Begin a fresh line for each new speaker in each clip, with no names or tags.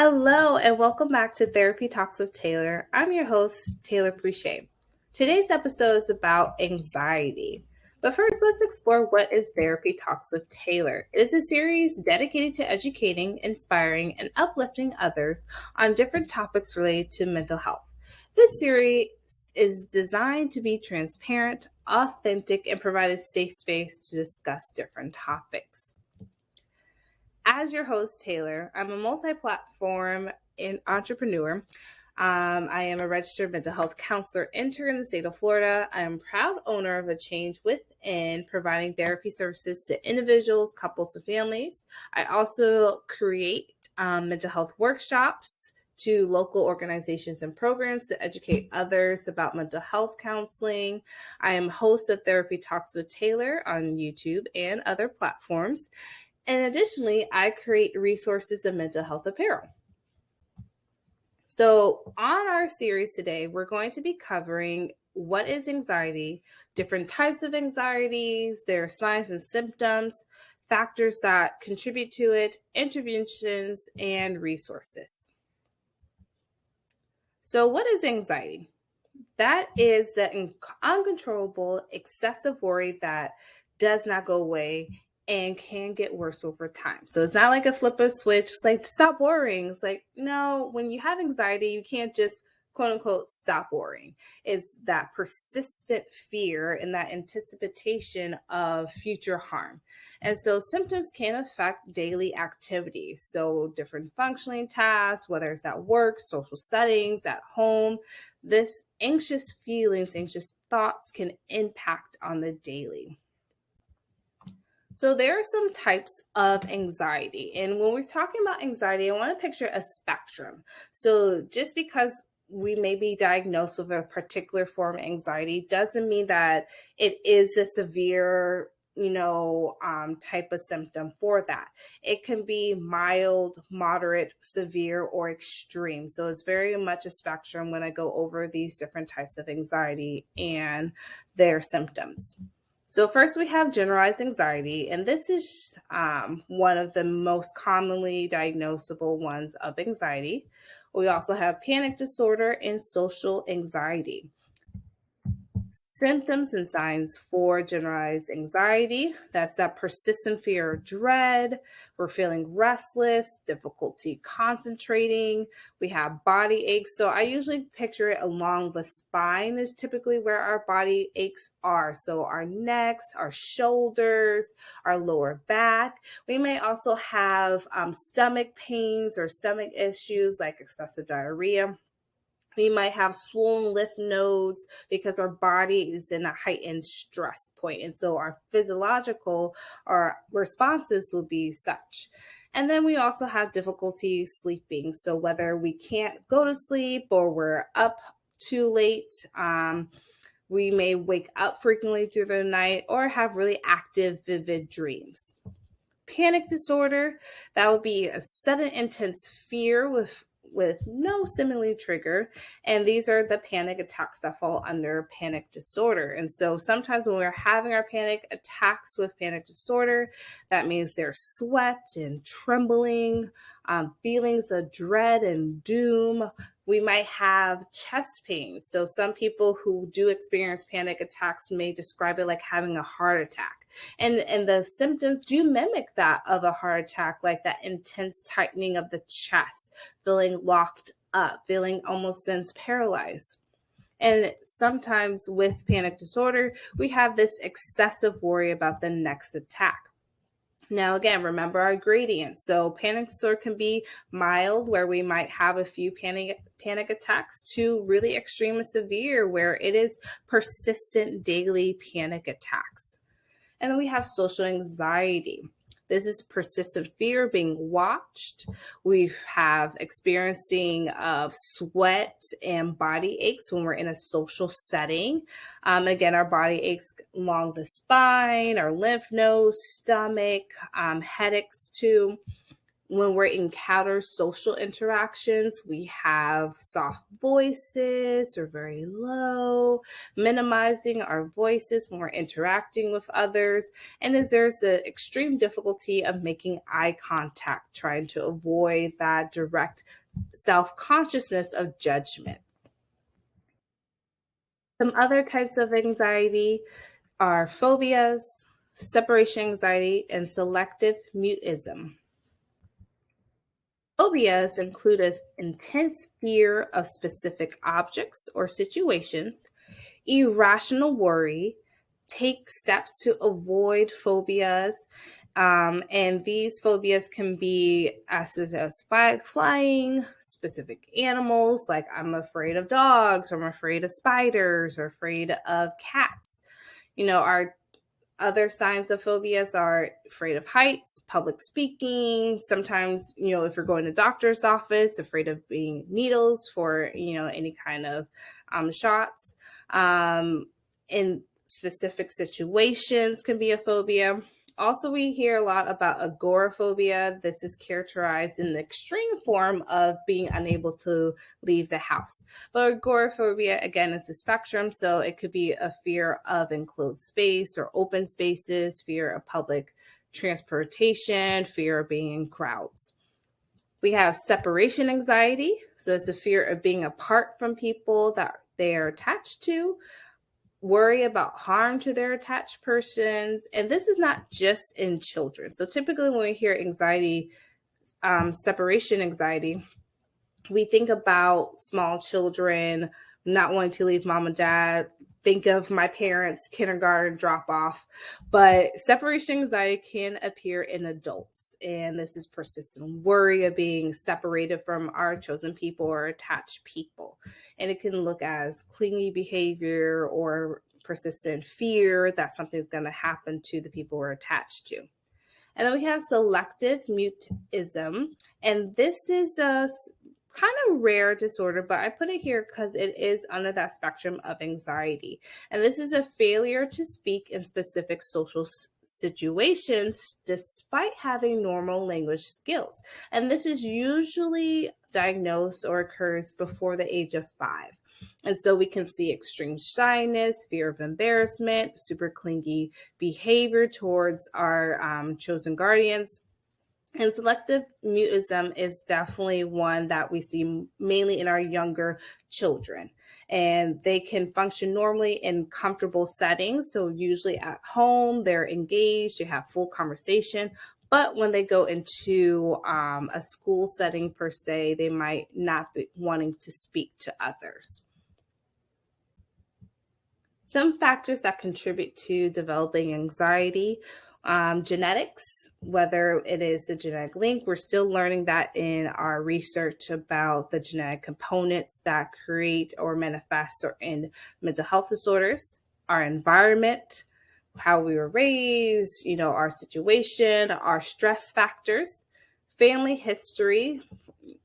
Hello, and welcome back to Therapy Talks with Taylor. I'm your host, Taylor Preche. Today's episode is about anxiety. But first, let's explore what is Therapy Talks with Taylor. It is a series dedicated to educating, inspiring, and uplifting others on different topics related to mental health. This series is designed to be transparent, authentic, and provide a safe space to discuss different topics. As your host, Taylor, I'm a multi-platform entrepreneur. I am a registered mental health counselor intern in the state of Florida. I am proud owner of achangewithin, providing therapy services to individuals, couples, and families. I also create mental health workshops to local organizations and programs to educate others about mental health counseling. I am host of Therapy Talks with Taylor on YouTube and other platforms. And additionally, I create resources of mental health apparel. So on our series today, we're going to be covering what is anxiety, different types of anxieties, their signs and symptoms, factors that contribute to it, interventions, and resources. So what is anxiety? That is the uncontrollable, excessive worry that does not go away and can get worse over time. So it's not like a flip a switch. It's like, stop worrying. It's like, no, when you have anxiety, you can't just quote unquote stop worrying. It's that persistent fear and that anticipation of future harm. And so symptoms can affect daily activities. So different functioning tasks, whether it's at work, social settings, at home, this anxious feelings, anxious thoughts can impact on the daily. So there are some types of anxiety. And when we're talking about anxiety, I want to picture a spectrum. So just because we may be diagnosed with a particular form of anxiety doesn't mean that it is a severe, type of symptom for that. It can be mild, moderate, severe, or extreme. So it's very much a spectrum when I go over these different types of anxiety and their symptoms. So first we have generalized anxiety, and this is one of the most commonly diagnosable ones of anxiety. We also have panic disorder and social anxiety. Symptoms and signs for generalized anxiety. That's that persistent fear or dread. We're feeling restless, difficulty concentrating. We have body aches. So I usually picture it along the spine is typically where our body aches are. So our necks, our shoulders, our lower back. We may also have stomach pains or stomach issues like excessive diarrhea. We might have swollen lymph nodes because our body is in a heightened stress point. And so our physiological responses will be such. And then we also have difficulty sleeping. So whether we can't go to sleep or we're up too late, we may wake up frequently through the night or have really active, vivid dreams. Panic disorder, that would be a sudden intense fear with no seemingly trigger. And these are the panic attacks that fall under panic disorder. And so sometimes when we're having our panic attacks with panic disorder, that means there's sweat and trembling, feelings of dread and doom. We might have chest pain. So some people who do experience panic attacks may describe it like having a heart attack. And the symptoms do mimic that of a heart attack, like that intense tightening of the chest, feeling locked up, feeling almost sense paralyzed. And sometimes with panic disorder, we have this excessive worry about the next attack. Now, again, remember our gradients. So panic disorder can be mild, where we might have a few panic attacks, to really extreme and severe, where it is persistent daily panic attacks. And then we have social anxiety. This is persistent fear being watched. We have experiencing of sweat and body aches when we're in a social setting. Again, our body aches along the spine, our lymph nodes, stomach, headaches too. when we're encounter social interactions, we have soft voices or very low, minimizing our voices when we're interacting with others. And then there's an extreme difficulty of making eye contact, trying to avoid that direct self-consciousness of judgment. Some other types of anxiety are phobias, separation anxiety, and selective mutism. Phobias include an intense fear of specific objects or situations, irrational worry, take steps to avoid phobias. And these phobias can be as flying, specific animals, like I'm afraid of dogs, or I'm afraid of spiders, or afraid of cats. Our other signs of phobias are afraid of heights, public speaking. Sometimes, if you're going to doctor's office, afraid of being needles for, any kind of shots. In specific situations can be a phobia. Also, we hear a lot about agoraphobia. This is characterized in the extreme form of being unable to leave the house. But agoraphobia, again, is a spectrum. So it could be a fear of enclosed space or open spaces, fear of public transportation, fear of being in crowds. We have separation anxiety. So it's a fear of being apart from people that they are attached to, worry about harm to their attached persons. And this is not just in children. So typically when we hear anxiety, separation anxiety, we think about small children not wanting to leave mom and dad, think of my parents' kindergarten drop off. But separation anxiety can appear in adults. And this is persistent worry of being separated from our chosen people or attached people. And it can look as clingy behavior or persistent fear that something's going to happen to the people we're attached to. And then we have selective mutism. And this is a kind of rare disorder, but I put it here because it is under that spectrum of anxiety. And this is a failure to speak in specific social situations despite having normal language skills. And this is usually diagnosed or occurs before the age of 5. And so we can see extreme shyness, fear of embarrassment, super clingy behavior towards our chosen guardians. And selective mutism is definitely one that we see mainly in our younger children. And they can function normally in comfortable settings. So usually at home, they're engaged, you have full conversation. But when they go into a school setting per se, they might not be wanting to speak to others. Some factors that contribute to developing anxiety, genetics, whether it is a genetic link. We're still learning that in our research about the genetic components that create or manifest or in mental health disorders. Our environment, how we were raised, our situation, our stress factors, family history.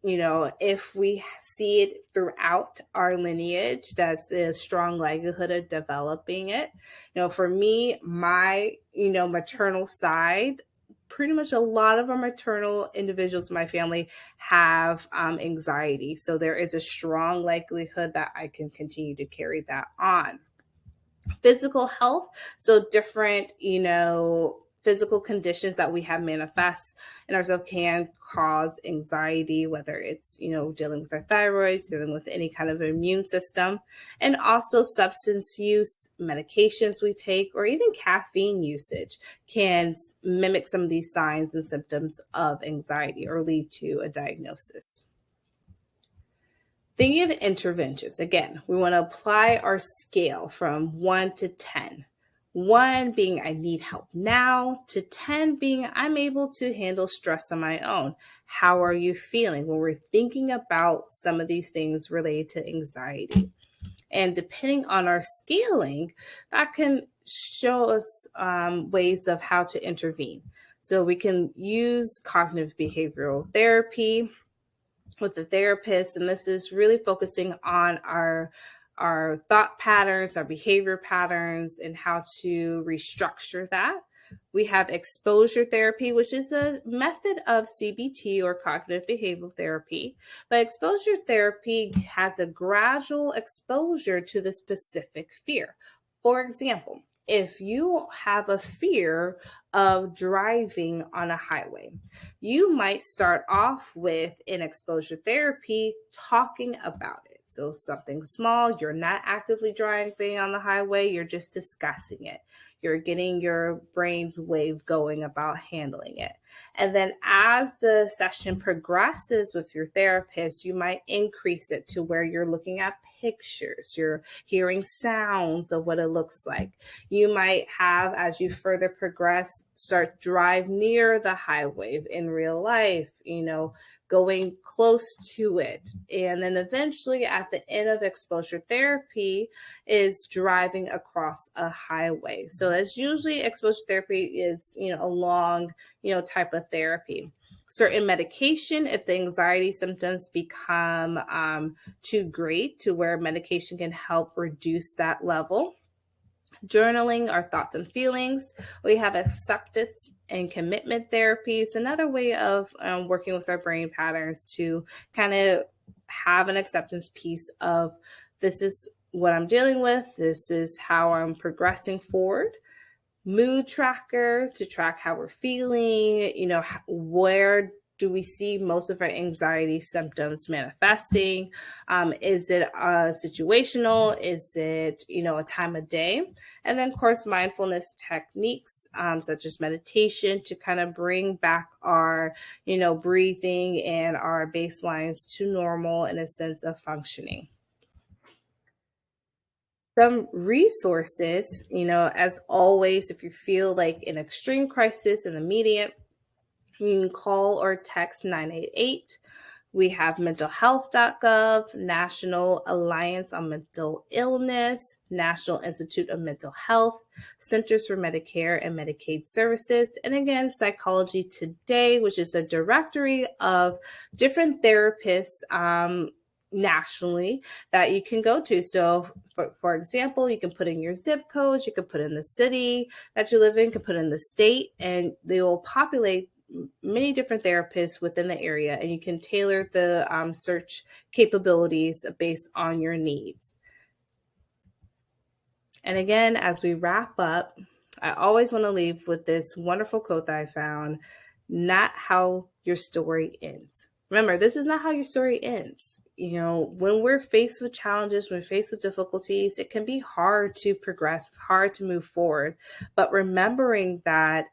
If we see it throughout our lineage, that's a strong likelihood of developing it. For me, my, maternal side, pretty much a lot of our maternal individuals in my family have anxiety. So there is a strong likelihood that I can continue to carry that on. Physical health, so different, physical conditions that we have manifest in ourselves can cause anxiety, whether it's, dealing with our thyroids, dealing with any kind of immune system, and also substance use, medications we take, or even caffeine usage can mimic some of these signs and symptoms of anxiety or lead to a diagnosis. Thinking of interventions, again, we want to apply our scale from 1 to 10. 1 being I need help now, to 10 being I'm able to handle stress on my own. How are you feeling when we're thinking about some of these things related to anxiety? And depending on our scaling, that can show us ways of how to intervene. So we can use cognitive behavioral therapy with a therapist, and this is really focusing on our thought patterns, our behavior patterns, and how to restructure that. We have exposure therapy, which is a method of CBT or cognitive behavioral therapy. But exposure therapy has a gradual exposure to the specific fear. For example, if you have a fear of driving on a highway, you might start off with in exposure therapy talking about it. So something small, you're not actively driving on the highway, you're just discussing it. You're getting your brain's wave going about handling it. And then as the session progresses with your therapist, you might increase it to where you're looking at pictures, you're hearing sounds of what it looks like. You might have, as you further progress, start drive near the highway in real life, going close to it. And then eventually at the end of exposure therapy is driving across a highway. So that's usually exposure therapy is, a long, type of therapy. Certain medication, if the anxiety symptoms become too great to where medication can help reduce that level. Journaling our thoughts and feelings. We have acceptance and commitment therapies, another way of working with our brain patterns to kind of have an acceptance piece of this is what I'm dealing with, this is how I'm progressing forward. Mood tracker to track how we're feeling, where do we see most of our anxiety symptoms manifesting? Is it situational? Is it, a time of day? And then, of course, mindfulness techniques such as meditation to kind of bring back our, breathing and our baselines to normal in a sense of functioning. Some resources, as always, if you feel like an extreme crisis in the immediate, you can call or text 988. We have mentalhealth.gov, National Alliance on Mental Illness, National Institute of Mental Health, Centers for Medicare and Medicaid Services, and again, Psychology Today, which is a directory of different therapists nationally that you can go to. So for example, you can put in your zip code, you can put in the city that you live in, you can put in the state, and they will populate many different therapists within the area, and you can tailor the search capabilities based on your needs. And again, as we wrap up, I always want to leave with this wonderful quote that I found: not how your story ends. Remember, this is not how your story ends. When we're faced with challenges, when we're faced with difficulties, it can be hard to progress, hard to move forward. But remembering that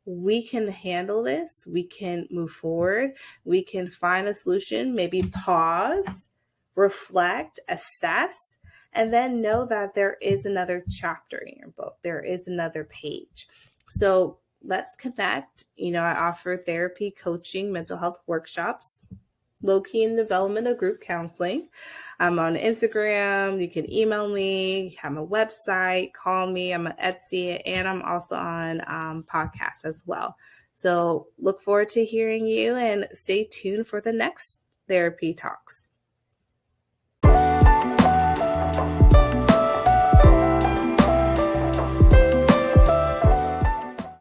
we can handle this, we can move forward, we can find a solution, maybe pause, reflect, assess, and then know that there is another chapter in your book. There is another page. So let's connect. I offer therapy, coaching, mental health workshops, low-key in development of group counseling. I'm on Instagram. You can email me, have a website, call me. I'm on Etsy, and I'm also on podcasts as well. So look forward to hearing you, and stay tuned for the next therapy talks.